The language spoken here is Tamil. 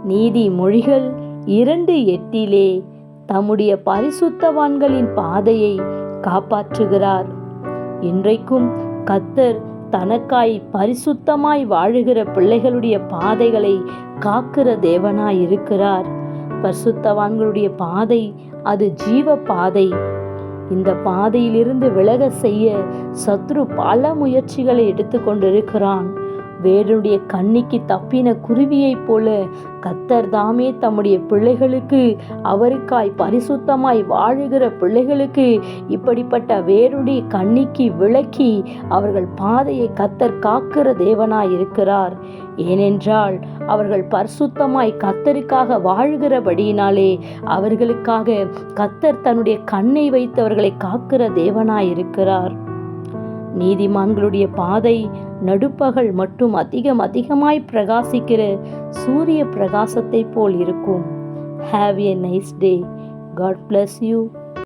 நீதிமொழிகள் 2:8 தம்முடைய பரிசுத்தவான்களின் பாதையை காப்பாற்றுகிறார். இன்றைக்கும் கர்த்தர் தனக்காய் பரிசுத்தமாய் வாழுகிற பிள்ளைகளுடைய பாதைகளை காக்கிற தேவனாய் இருக்கிறார். பரிசுத்தவான்களுடைய பாதை அது ஜீவ பாதை. இந்த பாதையிலிருந்து விலக செய்ய சத்ரு பல முயற்சிகளை எடுத்து கொண்டிருக்கிறான். வேடனுடைய கண்ணிக்கு தப்பின குருவியைப் போல கர்த்தர் தாமே தம்முடைய பிள்ளைகளுக்கு, அவருக்காய் பரிசுத்தமாய் வாழுகிற பிள்ளைகளுக்கு இப்படிப்பட்ட வேடனுடைய கண்ணிக்கு விலக்கி அவர்கள் பாதையை கர்த்தர் காக்கிற தேவனாய் இருக்கிறார். ஏனென்றால் அவர்கள் பரிசுத்தமாய் கர்த்தருக்காக வாழ்கிறபடியினாலே அவர்களுக்காக கர்த்தர் தன்னுடைய கண்ணை வைத்து அவர்களை காக்கிற தேவனாய் இருக்கிறார். நீதிமான்களுடைய பாதை நடுப்பகல் மட்டும் அதிகமாய் பிரகாசிக்கிற சூரிய பிரகாசத்தை போல் இருக்கும். Have a nice day. God bless you.